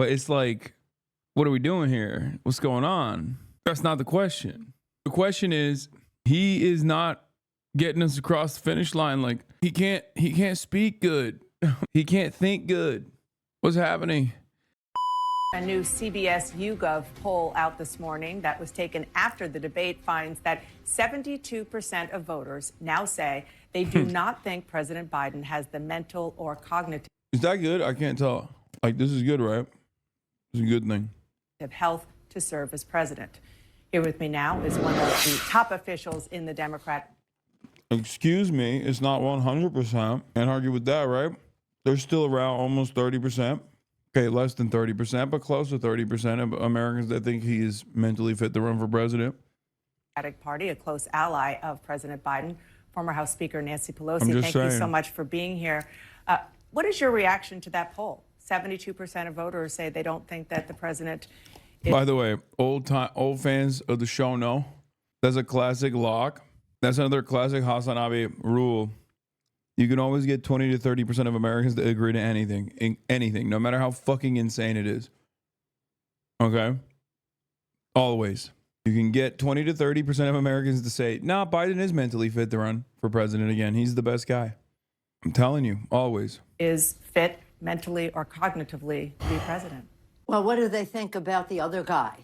But it's like, what are we doing here? What's going on? That's not the question. The question is, he is not getting us across the finish line. Like, he can't speak good. He can't think good. What's happening? A new CBS YouGov poll out this morning that was taken after the debate finds that 72% of voters now say they do not think President Biden has the mental or cognitive Is that good? I can't tell. Like, this is good, right? This is a good thing. health to serve as president. Here with me now is one of the top officials in the Democrat. Excuse me, it's not 100%. Can't argue with that, right? They're still around almost 30%. Okay, less than 30%, but close to 30% of Americans that think he is mentally fit to run for president. Party, a close ally of President Biden, former House Speaker Nancy Pelosi. Thank you so much for being here. What is your reaction to that poll? 72% of voters say they don't think that the president is. By the way, old fans of the show know that's a classic lock. That's another classic Hasanabi rule. You can always get 20 to 30% of Americans to agree to anything, no matter how fucking insane it is. Okay? Always. You can get 20 to 30% of Americans to say, nah, Biden is mentally fit to run for president again. He's the best guy. I'm telling you, always. Is fit mentally or cognitively to be president. Well, what do they think about the other guy?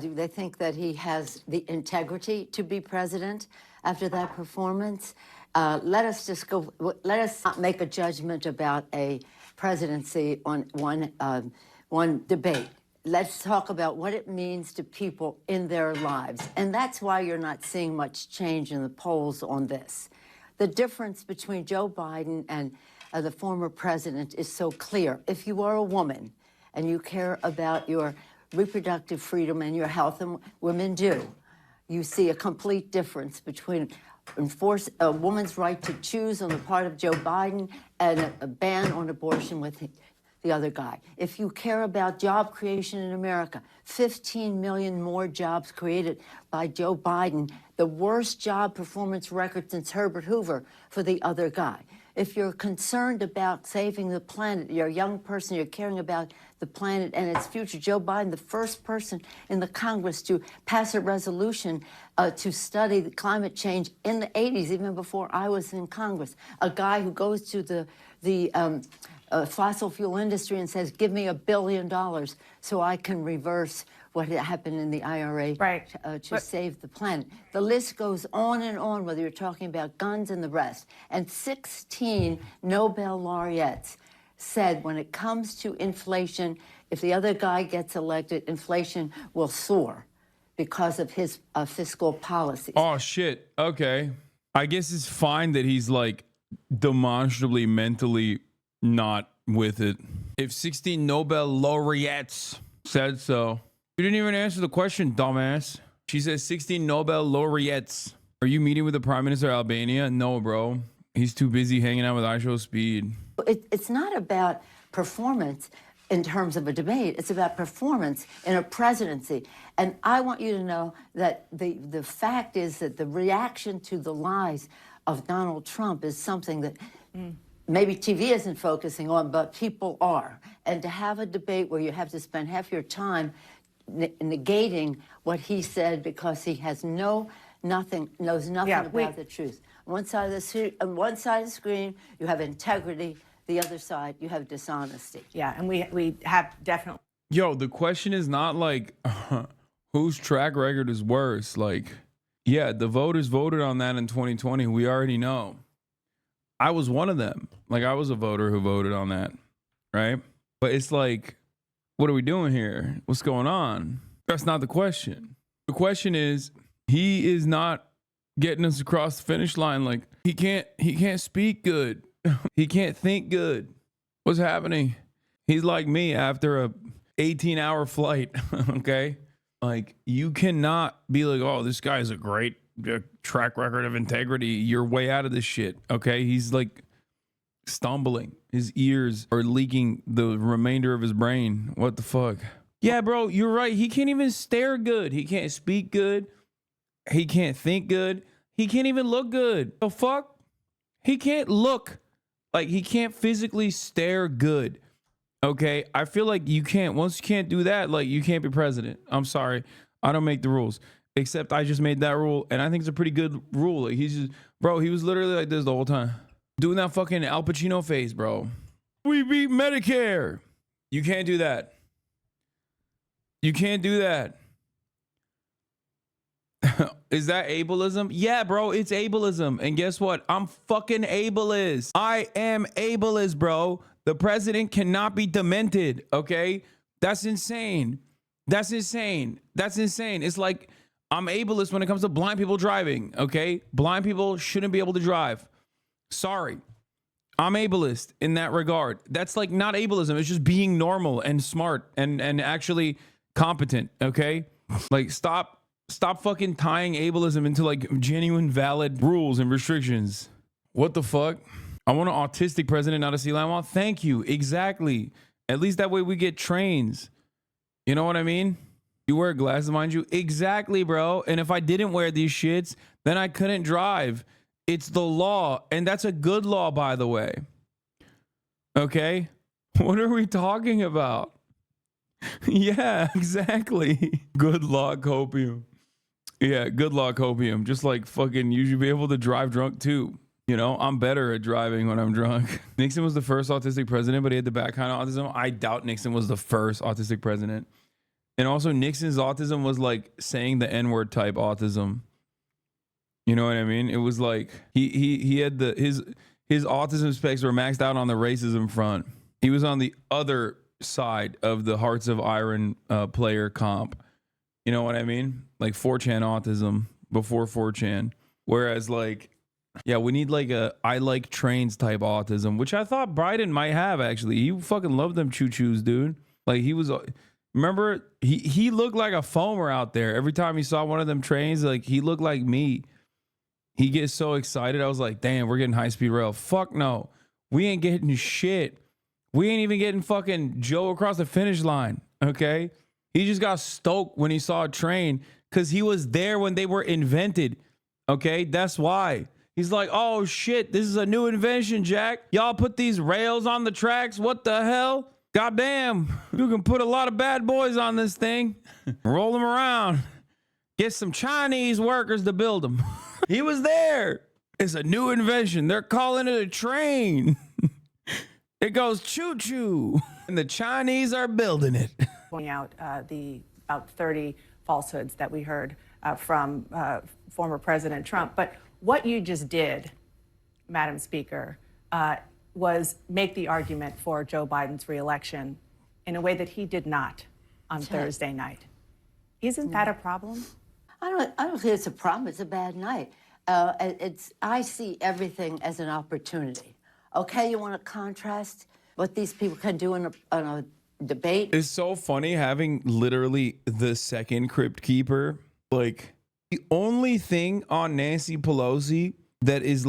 Do they think that he has the integrity to be president after that performance? Let us not make a judgment about a presidency on one debate. Let's talk about what it means to people in their lives. And that's why you're not seeing much change in the polls on this. The difference between Joe Biden and the former president is so clear. If you are a woman and you care about your reproductive freedom and your health, and women do, you see a complete difference between enforce a woman's right to choose on the part of Joe Biden and a ban on abortion with the other guy. If you care about job creation in America, 15 million more jobs created by Joe Biden, the worst job performance record since Herbert Hoover for the other guy. If you're concerned about saving the planet, you're a young person, you're caring about the planet and its future, Joe Biden, the first person in the Congress to pass a resolution to study the climate change in the 80s, even before I was in Congress. A guy who goes to the fossil fuel industry and says, give me $1 billion so I can reverse what happened in the IRA to save the planet. The list goes on and on, whether you're talking about guns and the rest. And 16 Nobel laureates said when it comes to inflation, if the other guy gets elected, inflation will soar because of his fiscal policies. Oh, shit. Okay. I guess it's fine that he's like demonstrably mentally not with it. If 16 Nobel laureates said so. You didn't even answer the question, dumbass. She says 16 Nobel laureates. Are you meeting with the Prime Minister of Albania? No, bro. He's too busy hanging out with ISHO Speed. It's not about performance in terms of a debate. It's about performance in a presidency. And I want you to know that the fact is that the reaction to the lies of Donald Trump is something that maybe TV isn't focusing on, but people are. And to have a debate where you have to spend half your time negating what he said because he has knows nothing about the truth. On one side of the screen, you have integrity. The other side, you have dishonesty. Yeah, and we have definitely. Yo, the question is not like whose track record is worse. Like, yeah, the voters voted on that in 2020. We already know. I was one of them. Like, I was a voter who voted on that, right? But it's like, what are we doing here? What's going on? That's not the question. The question is, he is not getting us across the finish line. Like, he can't speak good. He can't think good. What's happening? He's like me after a 18-hour flight, okay? Like, you cannot be like, oh, this guy's a great track record of integrity. You're way out of this shit, okay? He's like stumbling. His ears are leaking the remainder of his brain. What the fuck? Yeah, bro, you're right. He can't even stare good. He can't speak good. He can't think good. He can't even look good. The fuck? He can't look. Like, he can't physically stare good. Okay, I feel like you can't, once you can't do that, like you can't be president. I'm sorry. I don't make the rules. Except I just made that rule and I think it's a pretty good rule. Like he's just, bro, he was literally like this the whole time. Doing that fucking Al Pacino face, bro. We beat Medicare. You can't do that. You can't do that. Is that ableism? Yeah, bro, it's ableism. And guess what? I'm fucking ableist. I am ableist, bro. The president cannot be demented, okay? That's insane. That's insane. That's insane. It's like I'm ableist when it comes to blind people driving, okay? Blind people shouldn't be able to drive. Sorry. I'm ableist in that regard. That's like not ableism. It's just being normal and smart and actually competent, okay? Like stop fucking tying ableism into like genuine valid rules and restrictions. What the fuck? I want an autistic president, not a sea lion. Well, thank you. Exactly. At least that way we get trains. You know what I mean? You wear glasses, mind you. Exactly, bro. And if I didn't wear these shits, then I couldn't drive. It's the law. And that's a good law, by the way. Okay? What are we talking about? Yeah, exactly. Good law copium. Yeah, good law copium. Just like fucking, you should be able to drive drunk too. You know, I'm better at driving when I'm drunk. Nixon was the first autistic president, but he had the back kind of autism. I doubt Nixon was the first autistic president. And also Nixon's autism was like saying the N-word type autism. You know what I mean? It was like he had his autism specs were maxed out on the racism front. He was on the other side of the Hearts of Iron player comp. You know what I mean? Like 4chan autism before 4chan. Whereas like, yeah, we need like a I like trains type autism, which I thought Biden might have actually. He fucking loved them choo-choos, dude. Like he was, remember, he looked like a foamer out there. Every time he saw one of them trains, like he looked like me. He gets so excited. I was like, damn, we're getting high-speed rail. Fuck no. We ain't getting shit. We ain't even getting fucking Joe across the finish line, okay? He just got stoked when he saw a train because he was there when they were invented, okay? That's why. He's like, oh shit, this is a new invention, Jack. Y'all put these rails on the tracks? What the hell? Goddamn, you can put a lot of bad boys on this thing. Roll them around. Get some Chinese workers to build them. He was there. It's a new invention. They're calling it a train. It goes choo-choo. And the Chinese are building it. Pointing out the about 30 falsehoods that we heard from former President Trump. But what you just did, Madam Speaker, was make the argument for Joe Biden's reelection in a way that he did not on Thursday night. Isn't that a problem? I don't think it's a problem. It's a bad night. I see everything as an opportunity. Okay, you want to contrast what these people can do in a debate? It's so funny having literally the second crypt keeper. Like, the only thing on Nancy Pelosi that is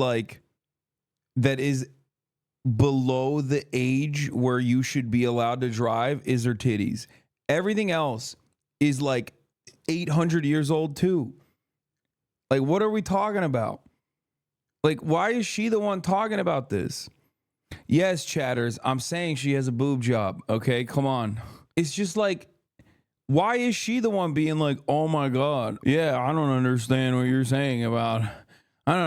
below the age where you should be allowed to drive is her titties. Everything else is like 800 years old too. Like, what are we talking about? Like, why is she the one talking about this? Yes, chatters, I'm saying she has a boob job. Okay, come on. It's just like, why is she the one being like, oh my God, yeah, I don't understand what you're saying about Joe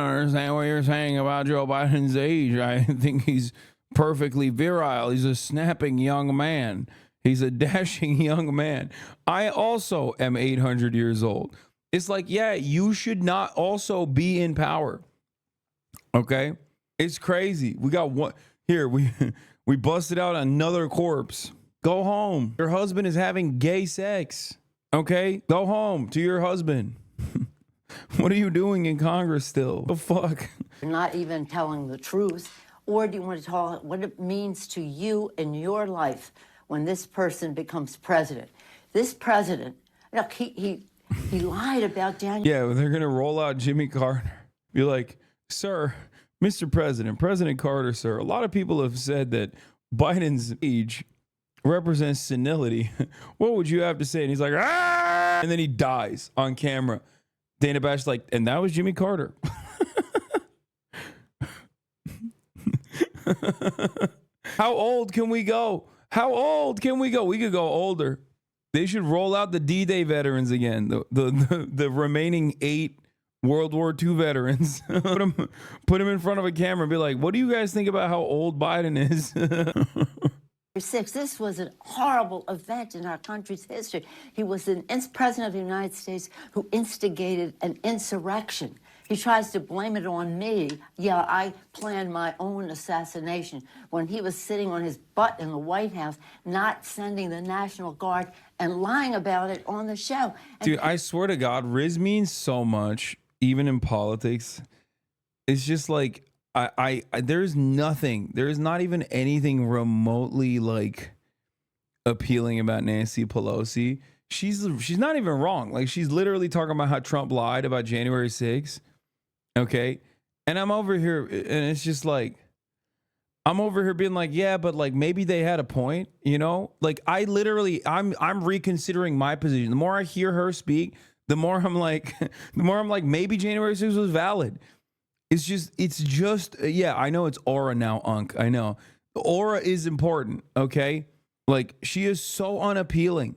Biden's age. I think he's perfectly virile. He's a snapping young man. He's a dashing young man. I also am 800 years old. It's like, yeah, you should not also be in power. Okay? It's crazy. We got one here. We busted out another corpse. Go home. Your husband is having gay sex. Okay? Go home to your husband. What are you doing in Congress still? The fuck? You're not even telling the truth. Or do you want to talk what it means to you in your life when this person becomes president? This president, look, he lied about Daniel. Yeah, they're going to roll out Jimmy Carter. Be like, sir, Mr. President, President Carter, sir, a lot of people have said that Biden's age represents senility. What would you have to say? And he's like, ah! And then he dies on camera. Dana Bash like, and that was Jimmy Carter. How old can we go? How old can we go? We could go older. They should roll out the D-Day veterans again. The remaining 8 World War II veterans. put them in front of a camera and be like, what do you guys think about how old Biden is? 6. This was a horrible event in our country's history. He was the president of the United States who instigated an insurrection. He tries to blame it on me. Yeah, I planned my own assassination when he was sitting on his butt in the White House, not sending the National Guard and lying about it on the show. And dude, I swear to God, Riz means so much, even in politics. It's just like, there's nothing, there's not even anything remotely like appealing about Nancy Pelosi. She's not even wrong. Like, she's literally talking about how Trump lied about January 6th. Okay. And I'm over here and it's just like, I'm over here being like, yeah, but like maybe they had a point, you know? Like I'm reconsidering my position. The more I hear her speak, the more I'm like, maybe January 6th was valid. It's just, yeah, I know it's aura now, Unc. I know. The aura is important, okay? Like, she is so unappealing.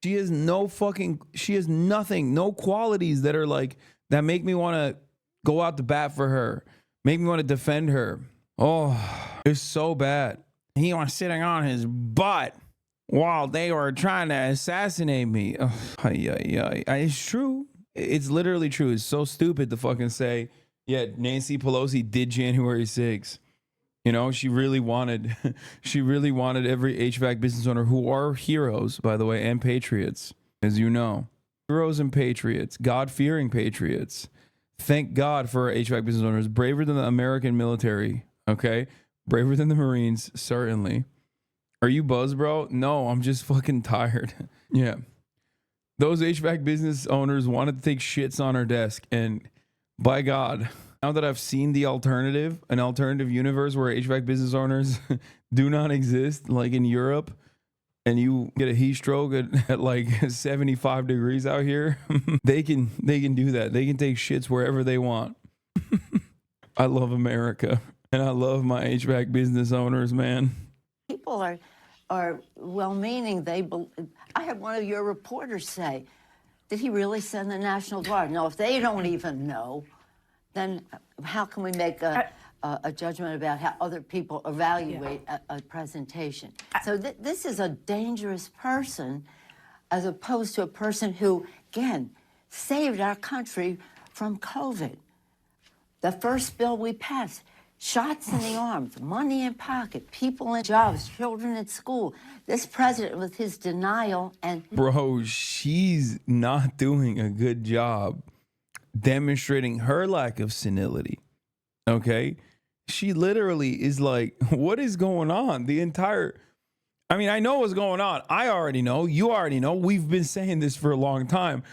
She has nothing, no qualities that are like, that make me want to go out to bat for her, make me want to defend her. Oh, it's so bad. He was sitting on his butt while they were trying to assassinate me. Oh, it's true. It's literally true. It's so stupid to fucking say, yeah, Nancy Pelosi did January 6th. You know, she really wanted every HVAC business owner, who are heroes, by the way, and patriots, as you know. Heroes and patriots, God-fearing patriots. Thank God for our HVAC business owners. Braver than the American military, okay? Braver than the Marines, certainly. Are you buzzed, bro? No, I'm just fucking tired. Yeah. Those HVAC business owners wanted to take shits on our desk, and by God, now that I've seen the alternative, an alternative universe where HVAC business owners do not exist, like in Europe, and you get a heat stroke at like 75 degrees out here, they can do that. They can take shits wherever they want. I love America, and I love my HVAC business owners, man. people are well-meaning. I had one of your reporters say, did he really send the National Guard? No, if they don't even know, then how can we make a judgment about how other people evaluate a presentation? So this is a dangerous person, as opposed to a person who, again, saved our country from COVID. The first bill we passed, shots in the arms, money in pocket, people in jobs, children at school. This president, with his denial and... Bro, she's not doing a good job demonstrating her lack of senility, okay? She literally is like, what is going on? The entire... I mean, I know what's going on. I already know. You already know. We've been saying this for a long time.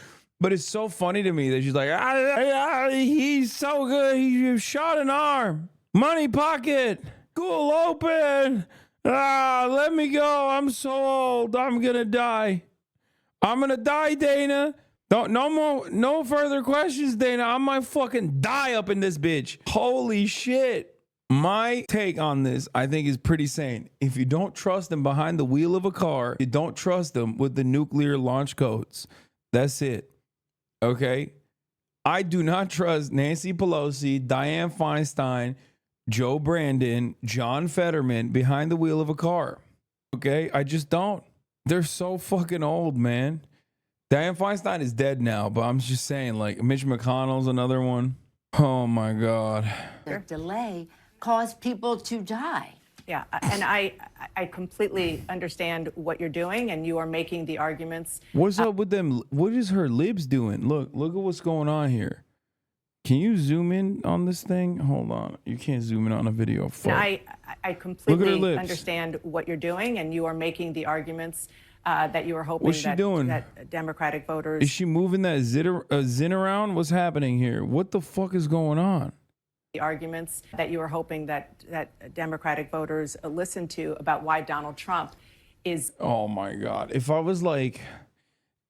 But it's so funny to me that she's like, he's so good. He shot an arm. Money pocket. School open. Let me go. I'm so old. I'm going to die. I'm going to die, Dana. No further questions, Dana. I might fucking die up in this bitch. Holy shit. My take on this, I think, is pretty sane. If you don't trust them behind the wheel of a car, you don't trust them with the nuclear launch codes. That's it. Okay? I do not trust Nancy Pelosi, Dianne Feinstein, Joe Brandon, John Fetterman behind the wheel of a car. Okay? I just don't. They're so fucking old, man. Dianne Feinstein is dead now, but I'm just saying, like, Mitch McConnell's another one. Oh my God. The delay caused people to die. Yeah, and I completely understand what you're doing, and you are making the arguments. What's up with them? What is her libs doing? Look at what's going on here. Can you zoom in on this thing? Hold on. You can't zoom in on a video. I completely understand what you're doing, and you are making the arguments that you are hoping that Democratic voters... Is she moving that zin around? What's happening here? What the fuck is going on? The arguments that you are hoping that Democratic voters listen to about why Donald Trump is... Oh my God. If I was like,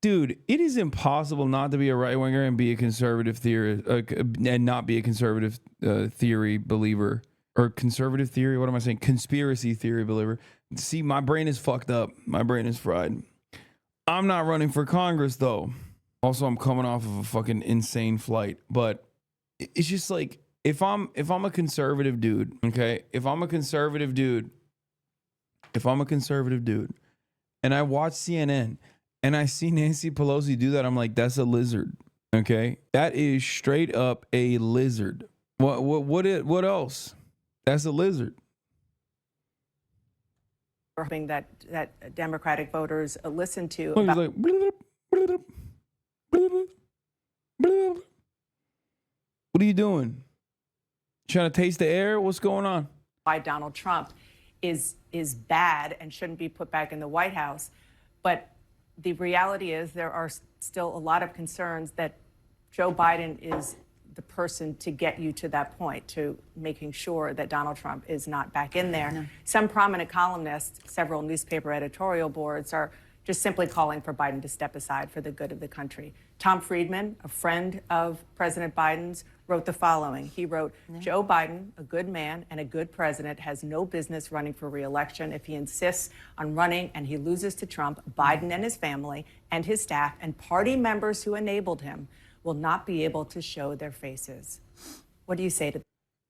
dude, it is impossible not to be a right winger and be a conservative theory and not be a conservative theory believer. or conservative theory. What am I saying? Conspiracy theory believer. See, my brain is fucked up. My brain is fried. I'm not running for Congress though. Also, I'm coming off of a fucking insane flight, but it's just like, if I'm a conservative dude, okay? If I'm a conservative dude and I watch CNN and I see Nancy Pelosi do that, I'm like, that's a lizard, okay? That is straight up a lizard. What else? That's a lizard. We're hoping that Democratic voters listen to. Look, he's like, bloop, bloop, bloop, bloop. What are you doing? Trying to taste the air? What's going on? Why Donald Trump is bad and shouldn't be put back in the White House. But the reality is there are still a lot of concerns that Joe Biden is the person to get you to that point, to making sure that Donald Trump is not back in there. No. Some prominent columnists, several newspaper editorial boards are just simply calling for Biden to step aside for the good of the country. Tom Friedman, a friend of President Biden's, wrote the following. He wrote, Joe Biden, a good man and a good president, has no business running for re-election. If he insists on running and he loses to Trump, Biden and his family and his staff and party members who enabled him will not be able to show their faces. What do you say to that?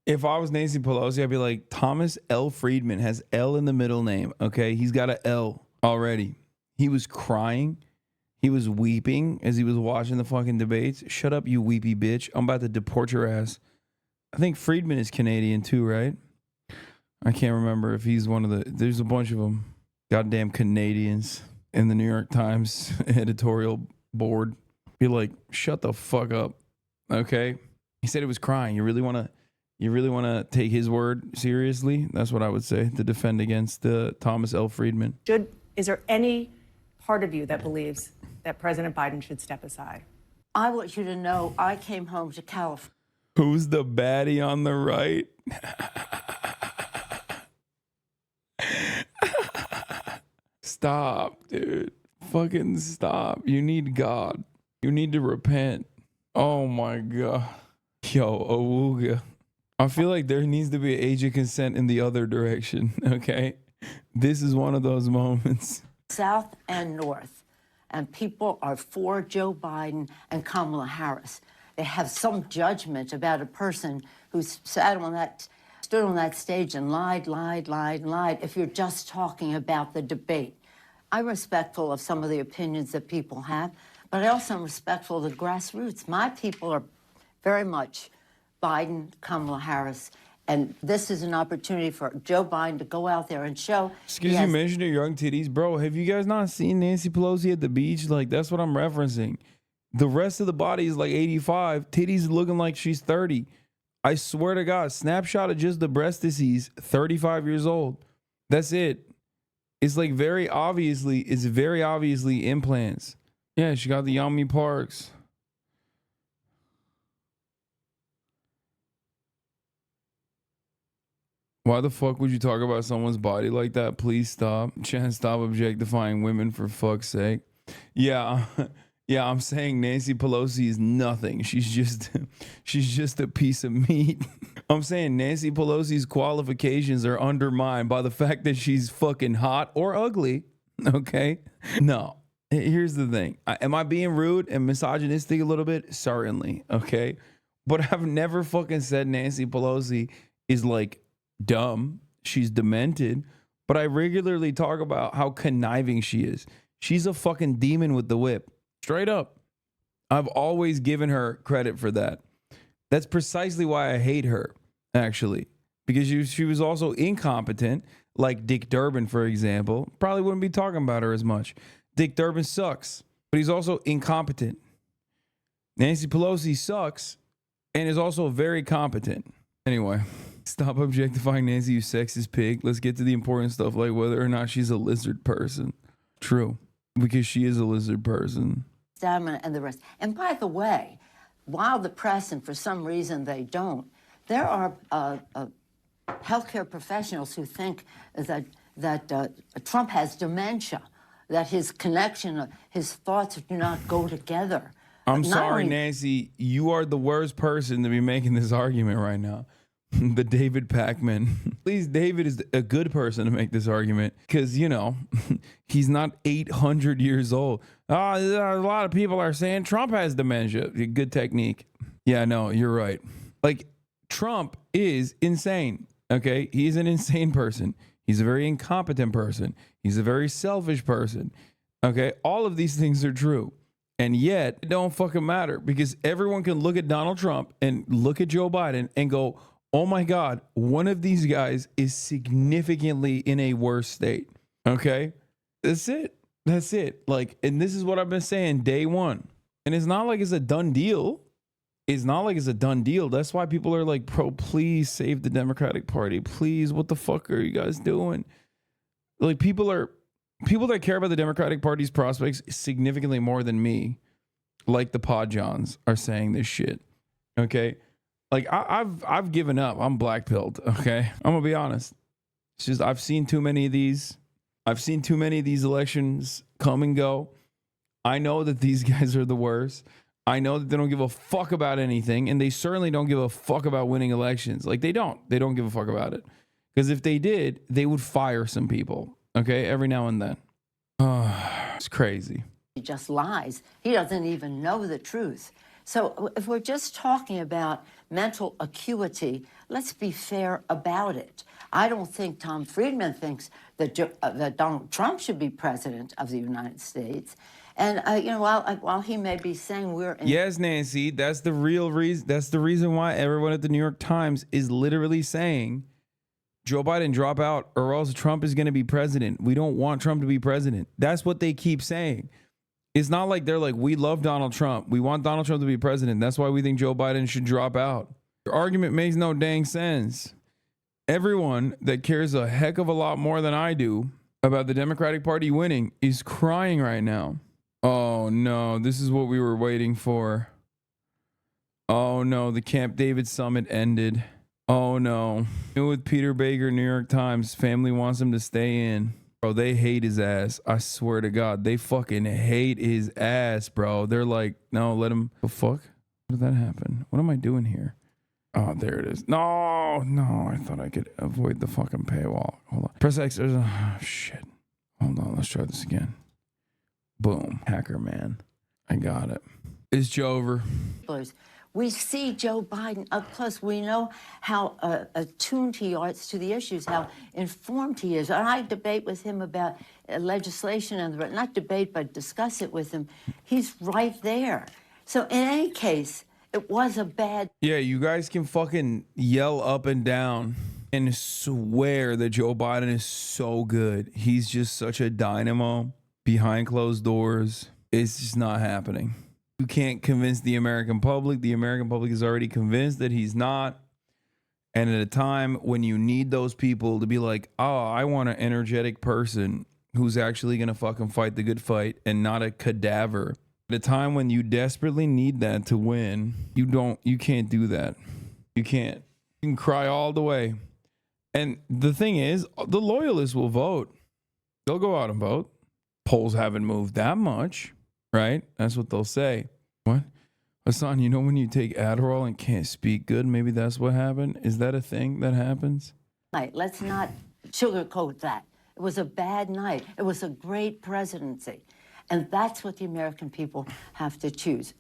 If I was Nancy Pelosi, I'd be like, Thomas L. Friedman has L in the middle name, okay? He's got a L already. He was crying. He was weeping as he was watching the fucking debates. Shut up, you weepy bitch. I'm about to deport your ass. I think Friedman is Canadian too, right? I can't remember if he's one of the... There's a bunch of them. Goddamn Canadians in the New York Times editorial board. Be like, shut the fuck up, okay? He said he was crying. You really want to take his word seriously? That's what I would say to defend against Thomas L. Friedman. Is there any part of you that believes that President Biden should step aside? I want you to know I came home to California. Who's the baddie on the right? Stop, dude. Fucking stop. You need God. You need to repent. Oh my God. Yo, awooga. I feel like there needs to be an age of consent in the other direction, okay? This is one of those moments. South and North. And people are for Joe Biden and Kamala Harris. They have some judgment about a person who stood on that stage and lied. If you're just talking about the debate. I'm respectful of some of the opinions that people have, but I also am respectful of the grassroots. My people are very much Biden, Kamala Harris, and this is an opportunity for Joe Biden to go out there and show. Excuse me, mention your young titties. Bro, have you guys not seen Nancy Pelosi at the beach? Like, that's what I'm referencing. The rest of the body is like 85. Titties looking like she's 30. I swear to God, snapshot of just the breastises, 35 years old. That's it. It's like very obviously implants. Yeah, she got the yummy parks. Why the fuck would you talk about someone's body like that? Please stop. Chance, stop objectifying women for fuck's sake. Yeah, yeah, I'm saying Nancy Pelosi is nothing. She's just a piece of meat. I'm saying Nancy Pelosi's qualifications are undermined by the fact that she's fucking hot or ugly. Okay? No. Here's the thing. Am I being rude and misogynistic a little bit? Certainly. Okay? But I've never fucking said Nancy Pelosi is like dumb. She's demented. But I regularly talk about how conniving she is. She's a fucking demon with the whip. Straight up. I've always given her credit for that. That's precisely why I hate her, actually. Because she was also incompetent, like Dick Durbin, for example. Probably wouldn't be talking about her as much. Dick Durbin sucks, but he's also incompetent. Nancy Pelosi sucks and is also very competent. Anyway, stop objectifying Nancy, you sexist pig. Let's get to the important stuff, like whether or not she's a lizard person. True, because she is a lizard person. Stamina and the rest. And by the way, while the press, and for some reason they don't, there are healthcare professionals who think that Trump has dementia, that his connection, his thoughts do not go together. I'm sorry, Nancy. You are the worst person to be making this argument right now. the David Pakman. Please, David is a good person to make this argument because, you know, he's not 800 years old. A lot of people are saying Trump has dementia. Good technique. Yeah, no, you're right. Like, Trump is insane. Okay, he's an insane person. He's a very incompetent person. He's a very selfish person. Okay, all of these things are true. And yet, it don't fucking matter because everyone can look at Donald Trump and look at Joe Biden and go, oh my God, one of these guys is significantly in a worse state. Okay, that's it. That's it. Like, and this is what I've been saying day one. And it's not like it's a done deal. It's not like it's a done deal. That's why people are like, bro, please save the Democratic Party. Please, what the fuck are you guys doing? Like, people that care about the Democratic Party's prospects significantly more than me, like the Pod Johns, are saying this shit. Okay, like I've given up. I'm black-pilled. Okay, I'm gonna be honest. It's just I've seen too many of these. I've seen too many of these elections come and go. I know that these guys are the worst. I know that they don't give a fuck about anything, and they certainly don't give a fuck about winning elections. Like, they don't give a fuck about it. Because if they did, they would fire some people. Okay, every now and then. It's crazy. He just lies. He doesn't even know the truth. So if we're just talking about mental acuity, let's be fair about it. I don't think Tom Friedman thinks that, that Donald Trump should be president of the United States. And, you know, while he may be saying we're in... Yes, Nancy, that's the real reason. That's the reason why everyone at the New York Times is literally saying Joe Biden drop out or else Trump is going to be president. We don't want Trump to be president. That's what they keep saying. It's not like they're like, we love Donald Trump. We want Donald Trump to be president. That's why we think Joe Biden should drop out. Your argument makes no dang sense. Everyone that cares a heck of a lot more than I do about the Democratic Party winning is crying right now. Oh no, this is what we were waiting for. Oh no, the Camp David summit ended. Oh no. With Peter Baker, New York Times, family wants him to stay in. Bro, they hate his ass. I swear to God, they fucking hate his ass, bro. They're like, no, let him. The fuck? How did that happen? What am I doing here? Oh, there it is. No, I thought I could avoid the fucking paywall. Hold on. Press X. Oh, shit. Hold on, let's try this again. Boom. Hacker man. I got it. It's Joever. We see Joe Biden up close. We know how attuned he is to the issues, how informed he is. And I debate with him about legislation, and not debate, but discuss it with him. He's right there. So in any case, it was a bad... Yeah, you guys can fucking yell up and down and swear that Joe Biden is so good. He's just such a dynamo behind closed doors. It's just not happening. You can't convince the American public. The American public is already convinced that he's not. And at a time when you need those people to be like, oh, I want an energetic person who's actually going to fucking fight the good fight and not a cadaver. At a time when you desperately need that to win, you can't do that. You can't. You can cry all the way. And the thing is, the loyalists will vote. They'll go out and vote. Polls haven't moved that much, right? That's what they'll say. What? Hasan, you know when you take Adderall and can't speak good, maybe that's what happened? Is that a thing that happens? Let's not sugarcoat that. It was a bad night. It was a great presidency. And that's what the American people have to choose.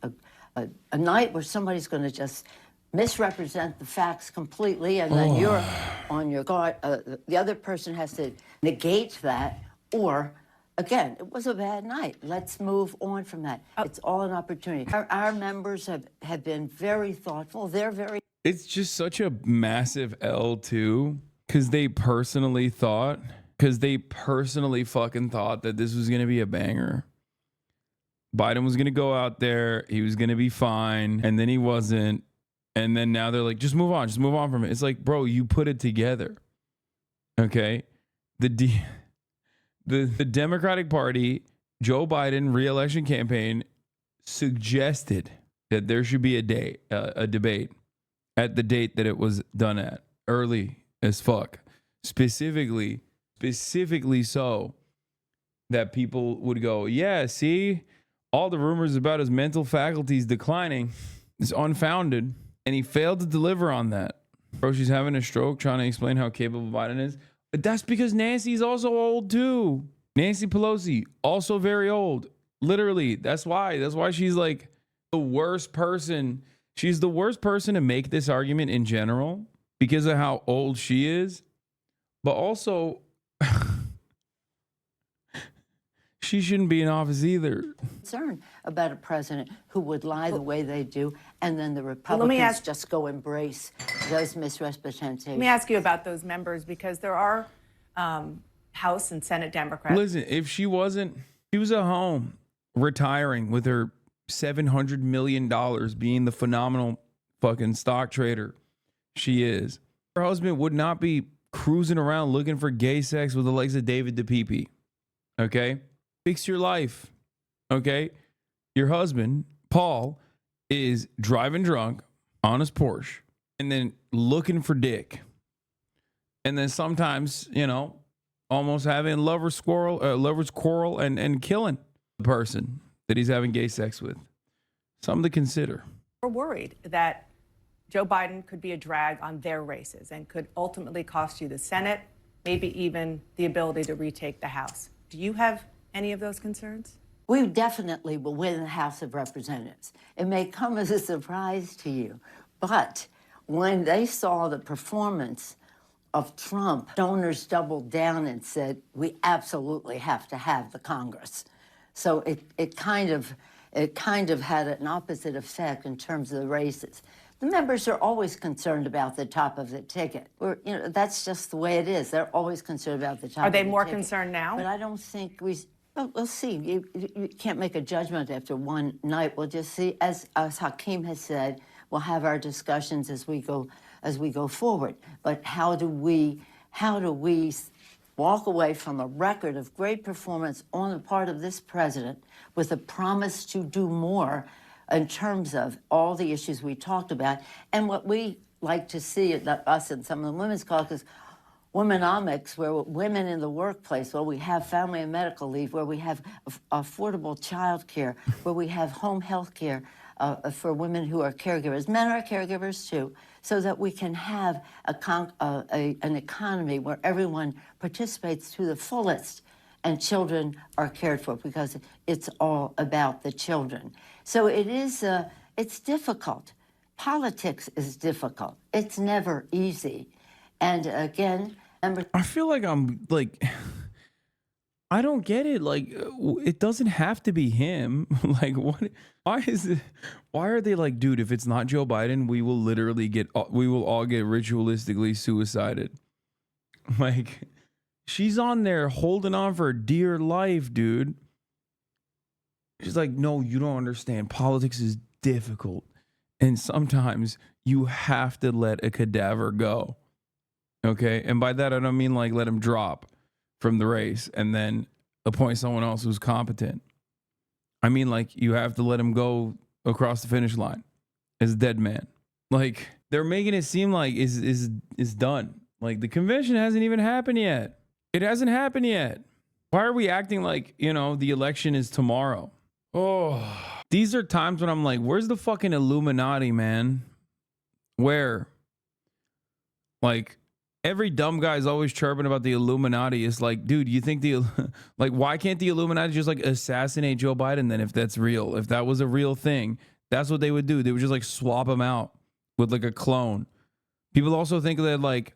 A night where somebody's going to just misrepresent the facts completely, and then you're on your guard. The other person has to negate that, or... Again, it was a bad night. Let's move on from that. It's all an opportunity. Our members have been very thoughtful. They're very... It's just such a massive L, too, because they personally fucking thought that this was going to be a banger. Biden was going to go out there. He was going to be fine. And then he wasn't. And then now they're like, just move on from it. It's like, bro, you put it together. Okay? The Democratic Party, Joe Biden re-election campaign suggested that there should be a debate at the date that it was done at, early as fuck. Specifically so that people would go, yeah, see, all the rumors about his mental faculties declining is unfounded, and he failed to deliver on that. Bro, she's having a stroke trying to explain how capable Biden is. But that's because Nancy's also old too. Nancy Pelosi, also very old. Literally, that's why. That's why she's like the worst person. She's the worst person to make this argument in general because of how old she is. But also, she shouldn't be in office either. Concern about a president who would lie the way they do, and then the Republicans just go embrace those misrepresentations. Let me ask you about those members, because there are House and Senate Democrats. Listen, if she was at home retiring with her $700 million, being the phenomenal fucking stock trader she is, her husband would not be cruising around looking for gay sex with the likes of David DePipe. Okay? Fix your life. Okay? Your husband, Paul, is driving drunk on his Porsche and then looking for dick. And then sometimes, you know, almost having lovers quarrel and killing the person that he's having gay sex with. Something to consider. We're worried that Joe Biden could be a drag on their races and could ultimately cost you the Senate, maybe even the ability to retake the House. Do you have any of those concerns? We definitely will win the House of Representatives. It may come as a surprise to you, but when they saw the performance of Trump, donors doubled down and said, we absolutely have to have the Congress. So it kind of had an opposite effect in terms of the races. The members are always concerned about the top of the ticket. That's just the way it is. They're always concerned about the top of the ticket. Are they more concerned now? But I don't think we'll see. You can't make a judgment after one night. We'll just see. As Hakeem has said, we'll have our discussions as we go forward. But how do we walk away from a record of great performance on the part of this president with a promise to do more in terms of all the issues we talked about, and what we like to see, us and some of the women's caucus, womenomics, where women in the workplace, where we have family and medical leave, where we have affordable child care, where we have home health care for women who are caregivers. Men are caregivers too, so that we can have an economy where everyone participates to the fullest and children are cared for, because it's all about the children. So it is, it's difficult. Politics is difficult. It's never easy. And again, I feel like I don't get it. Like, it doesn't have to be him. Like, what? Why is it? Why are they like, dude, if it's not Joe Biden, we will all get ritualistically suicided. Like, she's on there holding on for dear life, dude. She's like, no, you don't understand. Politics is difficult. And sometimes you have to let a cadaver go. Okay? And by that, I don't mean like let him drop from the race and then appoint someone else who's competent. I mean, like, you have to let him go across the finish line as a dead man. Like, they're making it seem like is done. Like, the convention hasn't even happened yet. It hasn't happened yet. Why are we acting like, the election is tomorrow? Oh, these are times when I'm like, where's the fucking Illuminati, man? Where? Like, every dumb guy is always chirping about the Illuminati. It's like, dude, you think like, why can't the Illuminati just like assassinate Joe Biden then, if that's real? If that was a real thing, that's what they would do. They would just like swap him out with like a clone. People also think that like,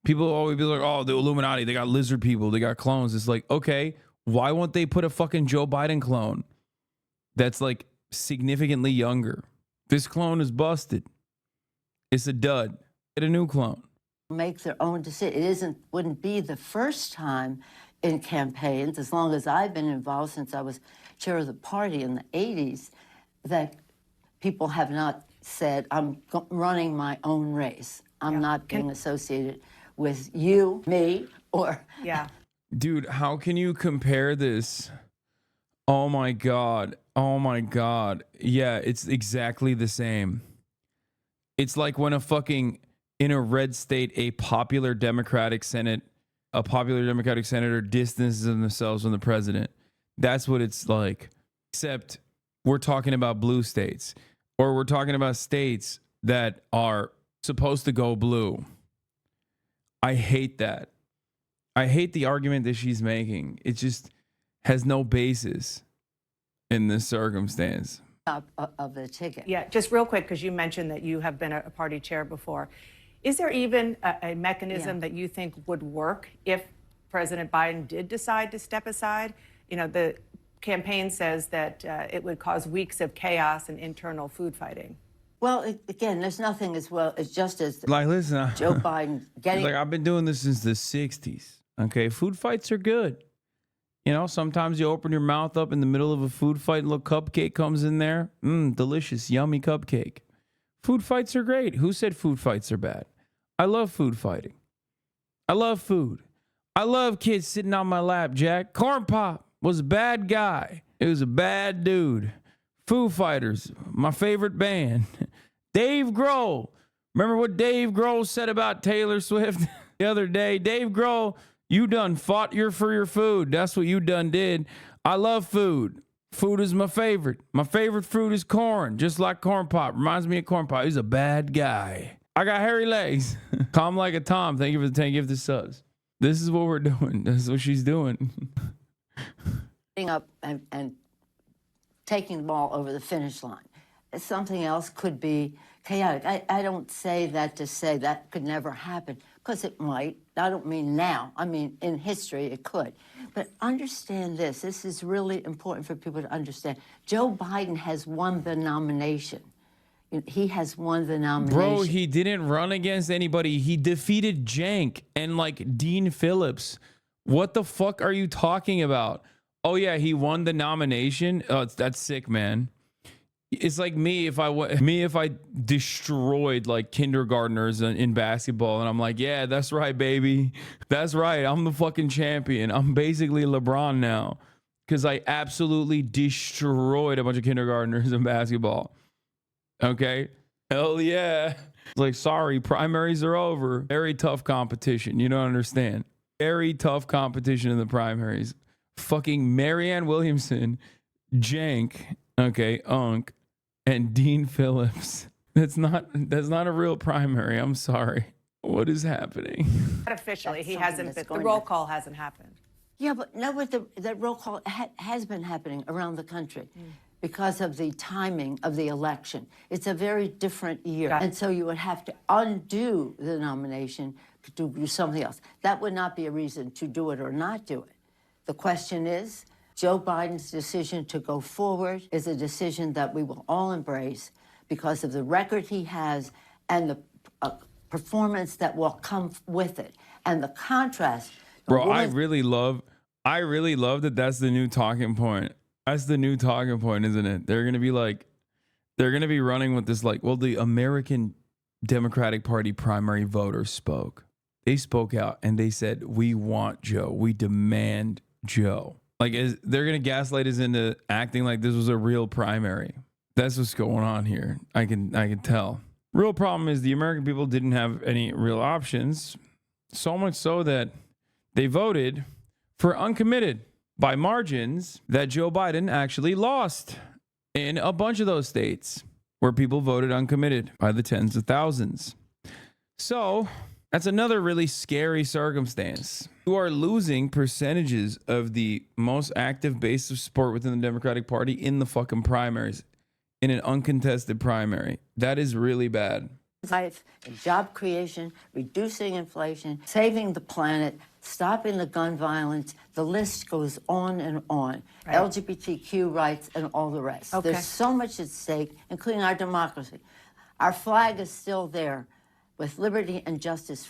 people always be like, oh, the Illuminati, they got lizard people, they got clones. It's like, okay, why won't they put a fucking Joe Biden clone that's like significantly younger? This clone is busted. It's a dud. Get a new clone. Make their own decision. It wouldn't be the first time in campaigns, as long as I've been involved since I was chair of the party in the 80s, that people have not said, I'm running my own race. I'm not being associated with you, me, or... Yeah. Dude, how can you compare this? Oh my God. Oh my God. Yeah, it's exactly the same. It's like when in a red state, a popular Democratic senator distances themselves from the president. That's what it's like. Except we're talking about blue states, or we're talking about states that are supposed to go blue. I hate that. I hate the argument that she's making. It just has no basis in this circumstance. Of the ticket. Yeah, just real quick, because you mentioned that you have been a party chair before. Is there even a mechanism that you think would work if President Biden did decide to step aside? You know, the campaign says that it would cause weeks of chaos and internal food fighting. Well, again, there's nothing as well as just as Like, listen, Joe Biden getting. like, I've been doing this since the 60s. Okay, food fights are good. You know, sometimes you open your mouth up in the middle of a food fight and a little cupcake comes in there. Delicious, yummy cupcake. Food fights are great. Who said food fights are bad? I love food fighting. I love food. I love kids sitting on my lap, Jack. Corn Pop was a bad guy. It was a bad dude. Foo Fighters, my favorite band. Dave Grohl. Remember what Dave Grohl said about Taylor Swift the other day? Dave Grohl, you done fought for your food. That's what you done did. I love food. Food is my favorite. My favorite fruit is corn, just like Corn Pop. Reminds me of Corn Pop. He's a bad guy. I got hairy legs. Calm like a Tom. Thank you for the 10 gifted subs. This is what we're doing. This is what she's doing. Up and taking the ball over the finish line. Something else could be chaotic. I don't say that to say that could never happen, because it might. I don't mean now. I mean, in history, it could. But understand this. This is really important for people to understand. Joe Biden has won the nomination. He has won the nomination. Bro, he didn't run against anybody. He defeated Jank and like Dean Phillips. What the fuck are you talking about? Oh yeah, he won the nomination. Oh, that's sick, man. It's like me if I destroyed like kindergartners in basketball, and I'm like, yeah, that's right, baby, that's right. I'm the fucking champion. I'm basically LeBron now because I absolutely destroyed a bunch of kindergartners in basketball. Okay, hell yeah. Like, sorry, primaries are over. Very tough competition. You don't understand. Very tough competition in the primaries. Fucking Marianne Williamson, Jank, okay, Unk, and Dean Phillips. That's not a real primary. I'm sorry. What is happening? Not officially, he hasn't been. The roll call hasn't happened. Yeah, but no, but that roll call has been happening around the country because of the timing of the election. It's a very different year. And so you would have to undo the nomination to do something else. That would not be a reason to do it or not do it. The question is, Joe Biden's decision to go forward is a decision that we will all embrace because of the record he has and the performance that will come with it. And the contrast. Bro, I really love that that's the new talking point. That's the new talking point, isn't it? They're going to be running with this like, well, the American Democratic Party primary voters spoke. They spoke out and they said, we want Joe. We demand Joe. Like, they're going to gaslight us into acting like this was a real primary. That's what's going on here. I can tell. Real problem is the American people didn't have any real options. So much so that they voted for uncommitted by margins that Joe Biden actually lost in a bunch of those states where people voted uncommitted by the tens of thousands. So that's another really scary circumstance. You are losing percentages of the most active base of support within the Democratic Party in the fucking primaries, in an uncontested primary. That is really bad. Life and job creation, reducing inflation, saving the planet, stopping the gun violence. The list goes on and on. Right. LGBTQ rights and all the rest. Okay. There's so much at stake, including our democracy. Our flag is still there with liberty and justice.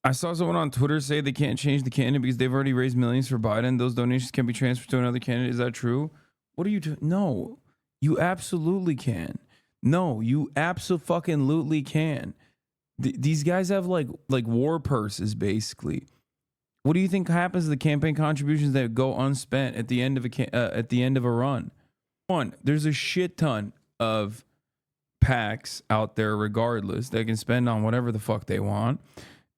I saw someone on Twitter say they can't change the candidate because they've already raised millions for Biden. Those donations can be transferred to another candidate. Is that true? What are you doing? No, you absolutely can. No, you absolutely can. These guys have like war purses, basically. What do you think happens to the campaign contributions that go unspent at the end of a run? One, there's a shit ton of PACs out there, regardless, that can spend on whatever the fuck they want.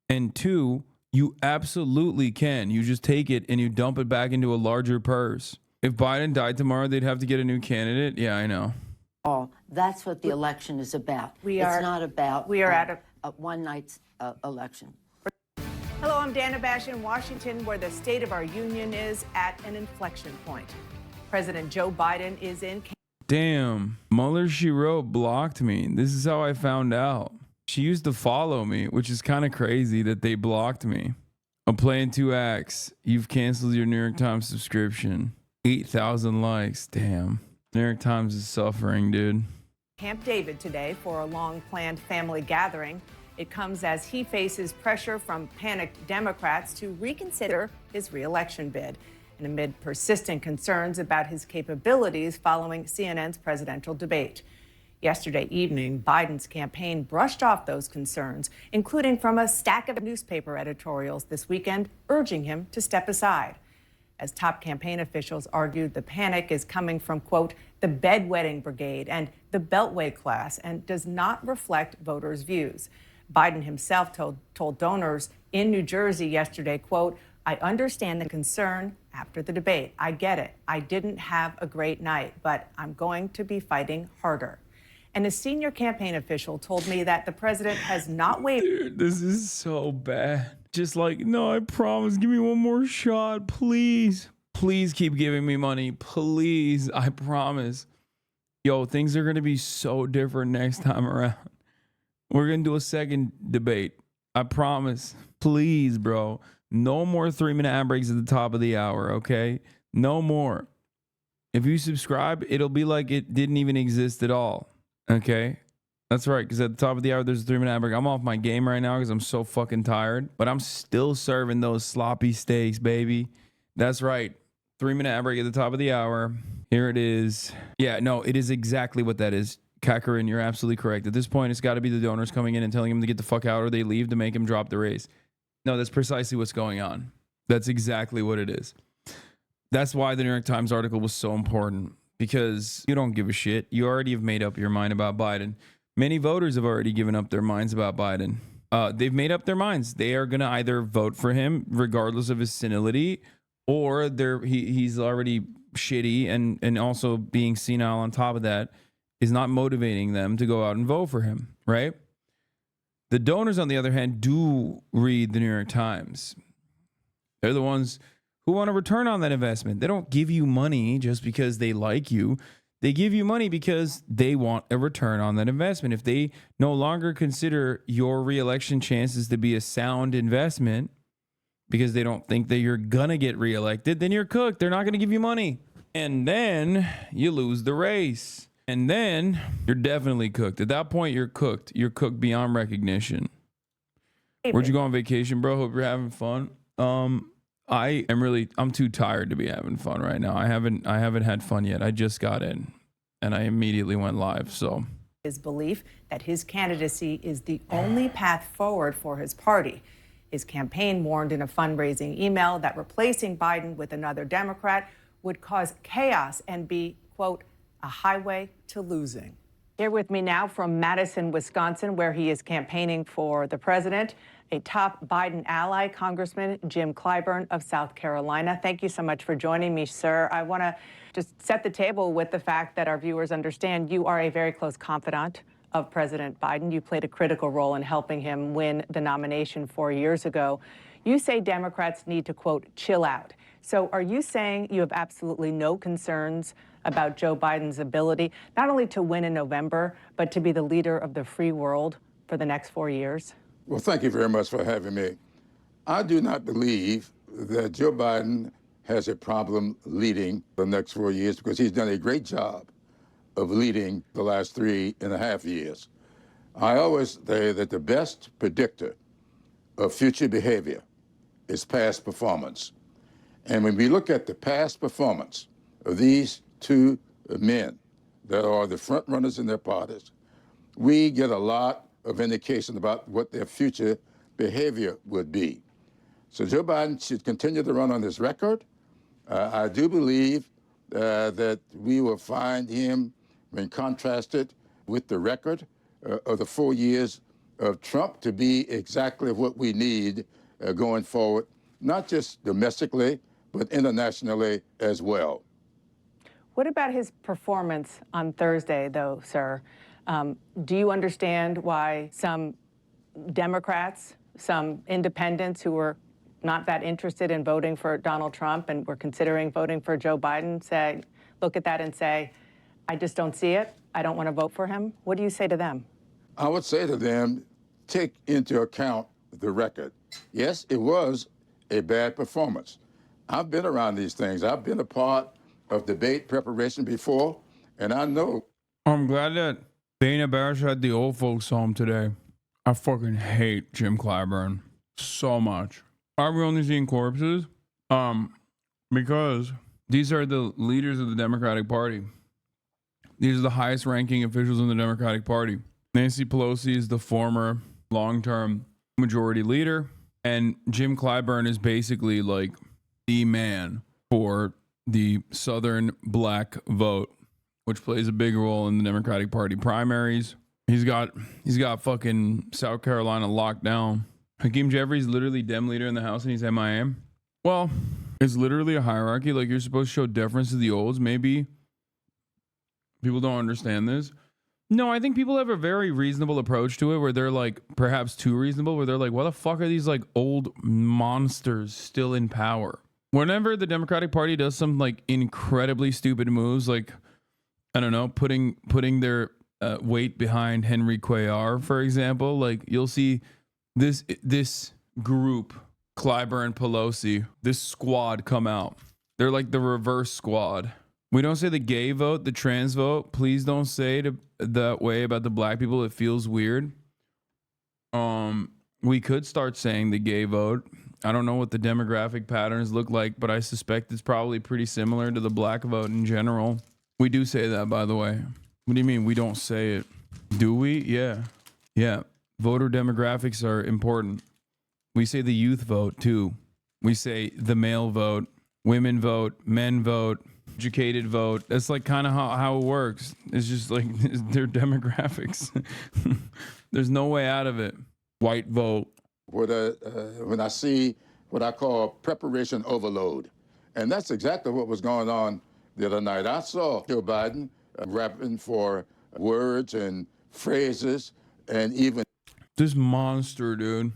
And two, you absolutely can. You just take it and you dump it back into a larger purse. If Biden died tomorrow, they'd have to get a new candidate. Yeah, I know. That's what the election is about. It's not about a one-night election. Hello, I'm Dana Bash in Washington, where the state of our union is at an inflection point. President Joe Biden is in. Damn, Mueller, she wrote, blocked me. This is how I found out. She used to follow me, which is kind of crazy that they blocked me. I'm playing 2 acts. You've canceled your New York Times subscription. 8,000 likes. Damn. New York Times is suffering, dude. Camp David today for a long-planned family gathering. It comes as he faces pressure from panicked Democrats to reconsider his re-election bid, and amid persistent concerns about his capabilities following CNN's presidential debate. Yesterday evening, Biden's campaign brushed off those concerns, including from a stack of newspaper editorials this weekend urging him to step aside. As top campaign officials argued, the panic is coming from, quote, the bedwetting brigade and the Beltway class, and does not reflect voters' views. Biden himself told donors in New Jersey yesterday, quote, I understand the concern after the debate. I get it. I didn't have a great night, but I'm going to be fighting harder. And a senior campaign official told me that the president has not wavered. Dude, this is so bad. Just like, no, I promise. Give me one more shot, please. Please keep giving me money. Please, I promise. Yo, things are going to be so different next time around. We're going to do a second debate. I promise. Please, bro. No more 3-minute ad breaks at the top of the hour, okay? No more. If you subscribe, it'll be like it didn't even exist at all. Okay, that's right, because at the top of the hour, there's a 3-minute ad break. I'm off my game right now because I'm so fucking tired, but I'm still serving those sloppy steaks, baby. That's right, 3-minute ad break at the top of the hour. Here it is. Yeah, no, it is exactly what that is. Kakarin, you're absolutely correct. At this point, it's got to be the donors coming in and telling him to get the fuck out or they leave to make him drop the race. No, that's precisely what's going on. That's exactly what it is. That's why the New York Times article was so important. Because you don't give a shit. You already have made up your mind about Biden. Many voters have already given up their minds about Biden. They've made up their minds. They are going to either vote for him regardless of his senility, or he's already shitty, and also being senile on top of that is not motivating them to go out and vote for him, right? The donors, on the other hand, do read the New York Times. They're the ones who want a return on that investment. They don't give you money just because they like you. They give you money because they want a return on that investment. If they no longer consider your re-election chances to be a sound investment because they don't think that you're going to get reelected, then you're cooked. They're not going to give you money. And then you lose the race. And then you're definitely cooked. At that point, you're cooked. You're cooked beyond recognition. Where'd you go on vacation, bro? Hope you're having fun. I'm too tired to be having fun right now. I haven't had fun yet. I just got in and I immediately went live. So his belief that his candidacy is the only path forward for his party. His campaign warned in a fundraising email that replacing Biden with another Democrat would cause chaos and be, quote, a highway to losing. Here with me now from Madison, Wisconsin, where he is campaigning for the president, a top Biden ally, Congressman Jim Clyburn of South Carolina. Thank you so much for joining me, sir. I want to just set the table with the fact that our viewers understand you are a very close confidant of President Biden. You played a critical role in helping him win the nomination 4 years ago. You say Democrats need to, quote, chill out. So are you saying you have absolutely no concerns about Joe Biden's ability not only to win in November, but to be the leader of the free world for the next 4 years? Well, thank you very much for having me. I do not believe that Joe Biden has a problem leading the next 4 years because he's done a great job of leading the last 3.5 years. I always say that the best predictor of future behavior is past performance. And when we look at the past performance of these two men that are the front runners in their parties, we get a lot of indication about what their future behavior would be. So Joe Biden should continue to run on this record. I do believe that we will find him, when contrasted with the record of the 4 years of Trump, to be exactly what we need going forward, not just domestically, but internationally as well. What about his performance on Thursday, though, sir? Do you understand why some Democrats, some independents who were not that interested in voting for Donald Trump and were considering voting for Joe Biden say, look at that and say, I just don't see it. I don't want to vote for him. What do you say to them? I would say to them, take into account the record. Yes, it was a bad performance. I've been around these things. I've been a part of debate preparation before, and I know. I'm glad that Dana Bash had the old folks home today. I fucking hate Jim Clyburn so much. Are we only seeing corpses? Because these are the leaders of the Democratic Party. These are the highest ranking officials in the Democratic Party. Nancy Pelosi is the former long-term majority leader, and Jim Clyburn is basically like the man for the Southern black vote, which plays a big role in the Democratic Party primaries. He's got fucking South Carolina locked down. Hakeem Jeffries literally Dem leader in the House and he's MIA. Well, it's literally a hierarchy. Like, you're supposed to show deference to the olds. Maybe people don't understand this. No, I think people have a very reasonable approach to it where they're like, perhaps too reasonable, where they're like, why the fuck are these like old monsters still in power? Whenever the Democratic Party does some like incredibly stupid moves, like, I don't know, putting their weight behind Henry Cuellar, for example, like you'll see this group, Clyburn, Pelosi, this squad come out. They're like the reverse squad. We don't say the gay vote, the trans vote. Please don't say that way about the black people. It feels weird. We could start saying the gay vote. I don't know what the demographic patterns look like, but I suspect it's probably pretty similar to the black vote in general. We do say that, by the way. What do you mean we don't say it? Do we? Yeah. Yeah. Voter demographics are important. We say the youth vote too. We say the male vote, women vote, men vote, educated vote. That's like kind of how it works. It's just like their demographics. There's no way out of it. White vote. When I see what I call preparation overload, and that's exactly what was going on the other night. I saw Joe Biden rapping for words and phrases and even this monster, dude.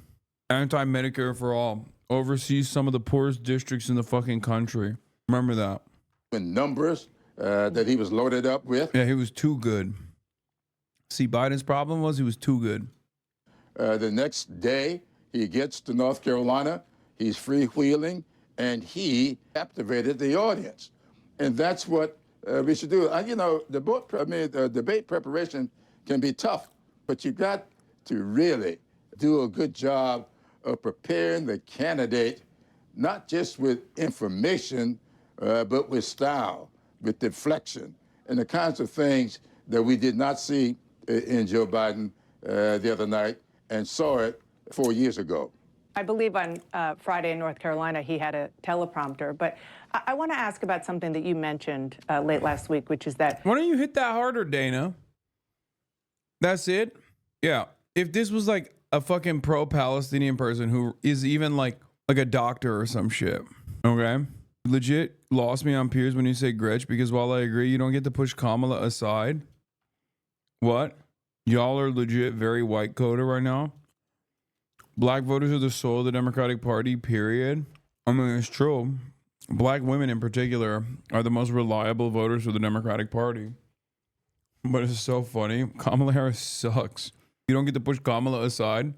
Anti-Medicare for all. Oversees some of the poorest districts in the fucking country. Remember that. Numbers that he was loaded up with. Yeah, he was too good. See, Biden's problem was he was too good. The next day, he gets to North Carolina. He's freewheeling, and he captivated the audience. And that's what we should do. You know, debate preparation can be tough, but you got to really do a good job of preparing the candidate, not just with information, but with style, with deflection, and the kinds of things that we did not see in Joe Biden the other night and saw it 4 years ago. I believe on Friday in North Carolina, he had a teleprompter. But I want to ask about something that you mentioned late last week, which is that... Why don't you hit that harder, Dana? That's it? Yeah. If this was like a fucking pro-Palestinian person who is even like a doctor or some shit, okay? Legit lost me on Piers when you say Gretch, because while I agree you don't get to push Kamala aside, what? Y'all are legit very white coated right now. Black voters are the soul of the Democratic Party, period. I mean, it's true. Black women in particular are the most reliable voters for the Democratic Party. But it's so funny. Kamala Harris sucks. You don't get to push Kamala aside.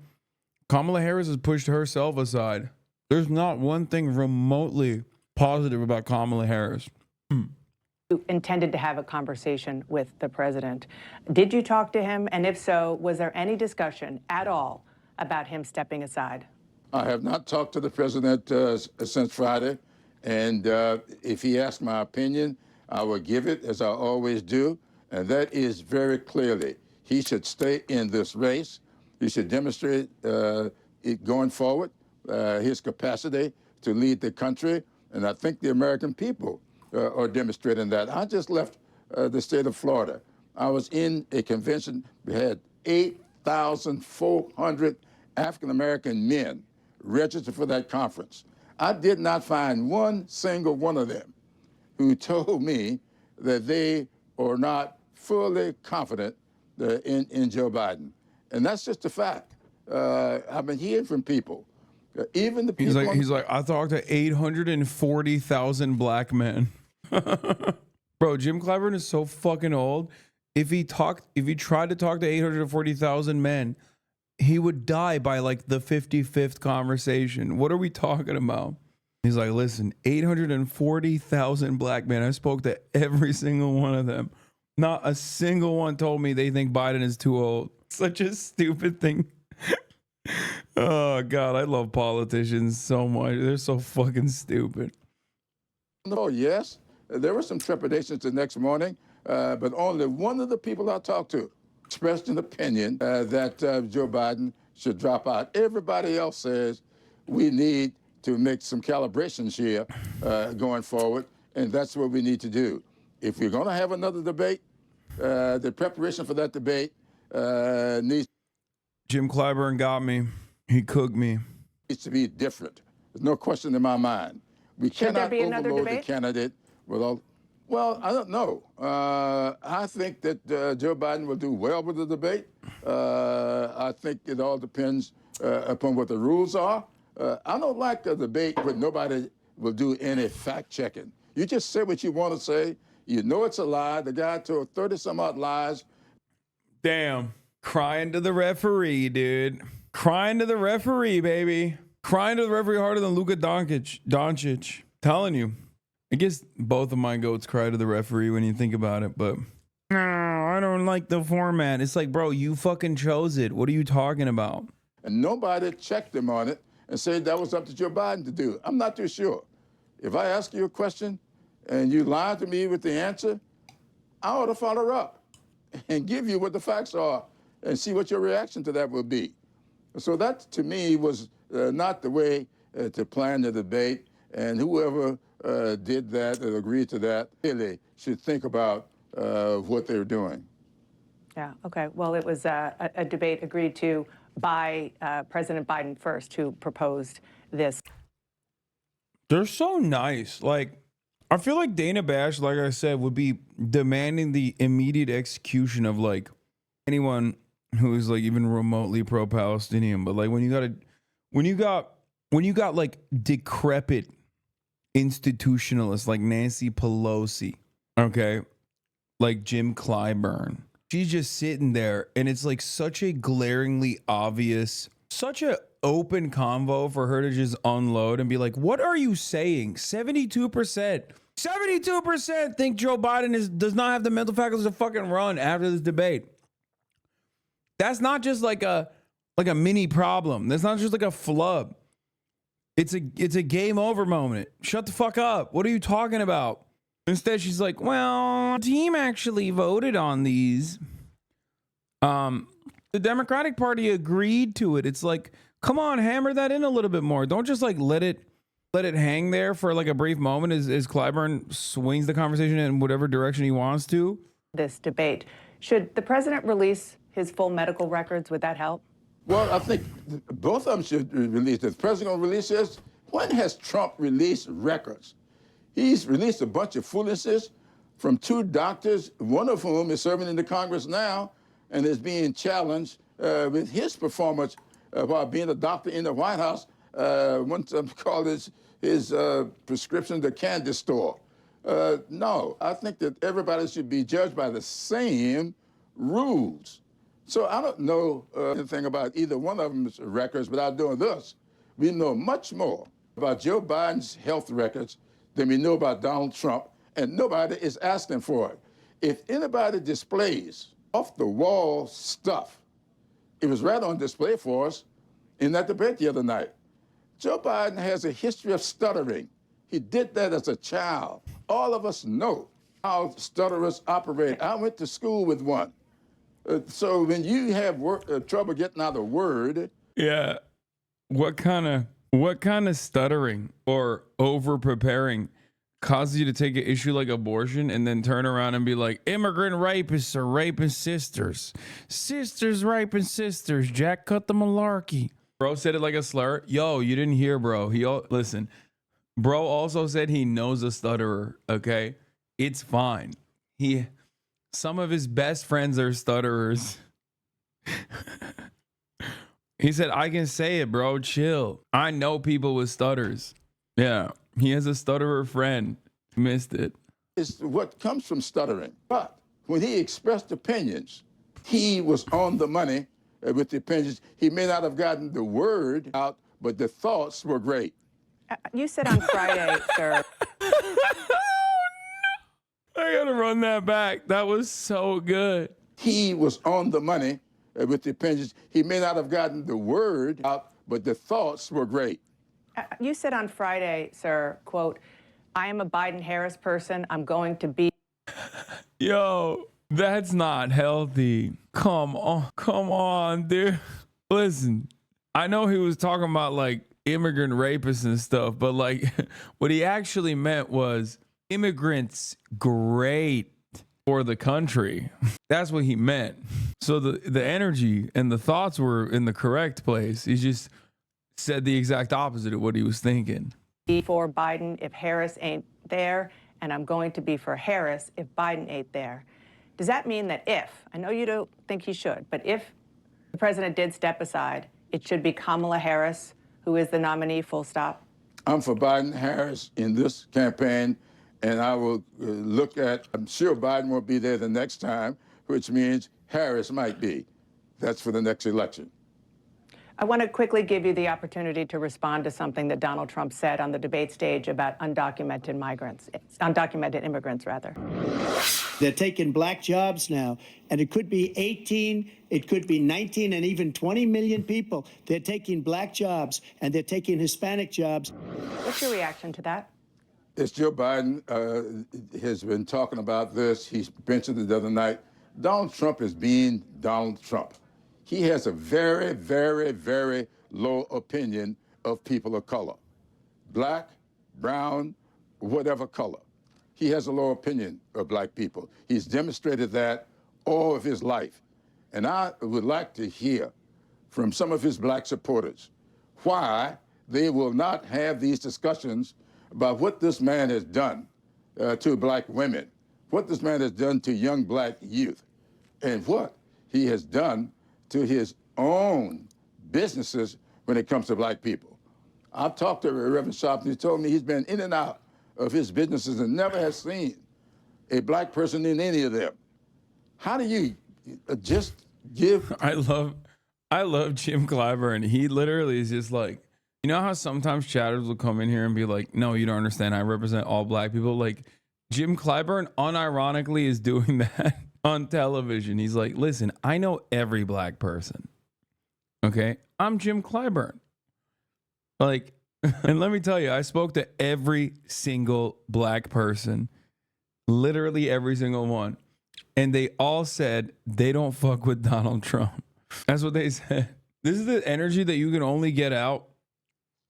Kamala Harris has pushed herself aside. There's not one thing remotely positive about Kamala Harris. You intended to have a conversation with the president. Did you talk to him? And if so, was there any discussion at all about him stepping aside? I have not talked to the president since Friday. And if he asked my opinion, I will give it, as I always do. And that is very clearly, he should stay in this race. He should demonstrate it going forward, his capacity to lead the country. And I think the American people are demonstrating that. I just left the state of Florida. I was in a convention. We had 8,400 African-American men registered for that conference. I did not find one single one of them who told me that they are not fully confident in Joe Biden. And that's just a fact. I've been hearing from people. Even the people. He's like, I talked to 840,000 black men. Bro, Jim Clyburn is so fucking old. If he tried to talk to 840,000 men, he would die by like the 55th conversation. What are we talking about? He's like, listen, 840,000 black men. I spoke to every single one of them. Not a single one told me they think Biden is too old. Such a stupid thing. Oh, God, I love politicians so much. They're so fucking stupid. Oh, yes. There were some trepidations the next morning, but only one of the people I talked to expressed an opinion that Joe Biden should drop out. Everybody else says we need to make some calibrations here going forward, and that's what we need to do. If we're going to have another debate, the preparation for that debate needs. Jim Clyburn got me. He cooked me. Needs to be different. There's no question in my mind. We cannot overload the candidate with all. Well, I don't know. I think that Joe Biden will do well with the debate. I think it all depends upon what the rules are. I don't like a debate where nobody will do any fact checking. You just say what you want to say. You know it's a lie. The guy told 30-some-odd lies. Damn. Crying to the referee, dude. Crying to the referee, baby. Crying to the referee harder than Luka Doncic. Telling you. I guess both of my goats cry to the referee when you think about it, but no, I don't like the format. It's like, bro, you fucking chose it. What are you talking about? And nobody checked him on it and said that was up to Joe Biden to do. I'm not too sure. If I ask you a question and you lie to me with the answer, I ought to follow up and give you what the facts are and see what your reaction to that will be. So that, to me, was not the way to plan the debate. And whoever did that and agreed to that really should think about what they're doing. Yeah, okay. Well, it was a debate agreed to by President Biden first, who proposed this. They're so nice. Like, I feel like Dana Bash, like I said, would be demanding the immediate execution of like anyone who is like even remotely pro-Palestinian. But like when you got like decrepit institutionalists like Nancy Pelosi, okay, like Jim Clyburn, she's just sitting there, and it's like such a glaringly obvious, such a open convo for her to just unload and be like, what are you saying? 72% think Joe Biden does not have the mental faculties to fucking run after this debate. That's not just like a mini problem. That's not just like a flub. It's a game over moment. Shut the fuck up. What are you talking about? Instead, she's like, well, the team actually voted on these. The Democratic Party agreed to it. It's like, come on, hammer that in a little bit more. Don't just like let it hang there for like a brief moment as Clyburn swings the conversation in whatever direction he wants to. This debate. Should the president release his full medical records? Would that help? Well, I think both of them should release this. The president will release this. When has Trump released records? He's released a bunch of foolishness from two doctors, one of whom is serving in the Congress now and is being challenged with his performance while being a doctor in the White House. One called his prescription the candy store. No, I think that everybody should be judged by the same rules. So I don't know anything about either one of them's records, but out doing this, we know much more about Joe Biden's health records than we know about Donald Trump, and nobody is asking for it. If anybody displays off-the-wall stuff, it was right on display for us in that debate the other night. Joe Biden has a history of stuttering. He did that as a child. All of us know how stutterers operate. I went to school with one. So when you have trouble getting out a word, yeah, what kind of stuttering or over preparing causes you to take an issue like abortion and then turn around and be like, immigrant rapists are raping sisters raping sisters, Jack cut the malarkey. Bro said it like a slur. Yo, you didn't hear, bro. Listen, bro also said he knows a stutterer. Okay, it's fine. some of his best friends are stutterers. He said, I can say it, bro. Chill. I know people with stutters. Yeah. He has a stutterer friend. Missed it. It's what comes from stuttering. But when he expressed opinions, he was on the money with the opinions. He may not have gotten the word out, but the thoughts were great. You said on Friday, sir. I gotta run that back. That was so good. He was on the money with the opinions. He may not have gotten the word out, but the thoughts were great. You said on Friday, sir, quote, I am a Biden-Harris person. I'm going to be. Yo, that's not healthy. Come on, dude. Listen, I know he was talking about like immigrant rapists and stuff, but like what he actually meant was immigrants great for the country. That's what he meant. So the energy and the thoughts were in the correct place. He just said the exact opposite of what he was thinking. Be for Biden if Harris ain't there, and I'm going to be for Harris if Biden ain't there. Does that mean that if, I know you don't think he should, but if the president did step aside, it should be Kamala Harris who is the nominee, full stop? I'm for Biden-Harris in this campaign, and I will look at, I'm sure Biden won't be there the next time, which means Harris might be. That's for the next election. I want to quickly give you the opportunity to respond to something that Donald Trump said on the debate stage about undocumented immigrants, rather. They're taking black jobs now, and it could be 18, it could be 19, and even 20 million people. They're taking black jobs, and they're taking Hispanic jobs. What's your reaction to that? As Joe Biden has been talking about this, he mentioned it the other night. Donald Trump is being Donald Trump. He has a very, very, very low opinion of people of color. Black, brown, whatever color. He has a low opinion of black people. He's demonstrated that all of his life. And I would like to hear from some of his black supporters why they will not have these discussions about what this man has done to black women, what this man has done to young black youth, and what he has done to his own businesses when it comes to black people. I've talked to Reverend Sharp, and he told me he's been in and out of his businesses and never has seen a black person in any of them. How do you just give? I love Jim Clyburn. He literally is just like, you know how sometimes chatters will come in here and be like, no, you don't understand. I represent all black people. Like Jim Clyburn unironically is doing that on television. He's like, listen, I know every black person. Okay. I'm Jim Clyburn. Like, and let me tell you, I spoke to every single black person, literally every single one. And they all said they don't fuck with Donald Trump. That's what they said. This is the energy that you can only get out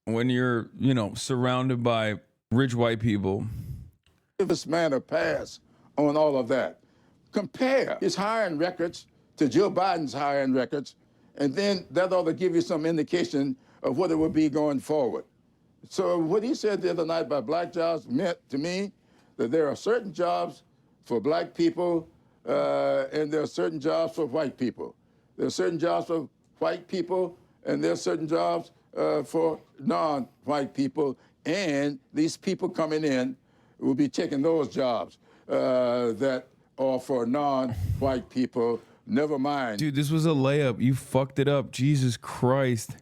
when you're, surrounded by rich white people. Give this man a pass on all of that. Compare his hiring records to Joe Biden's hiring records, and then that ought to give you some indication of what it would be going forward. So what he said the other night about black jobs meant to me that there are certain jobs for black people and there are certain jobs for white people. There are certain jobs for white people and there are certain jobs for non-white people. And these people coming in will be taking those jobs that are for non-white people. Never mind. Dude, this was a layup. You fucked it up. Jesus Christ.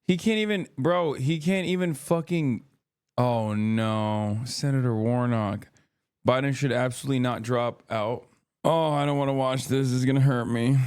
He can't even fucking. Oh no. Senator Warnock. Biden should absolutely not drop out. Oh, I don't want to watch this. This is going to hurt me.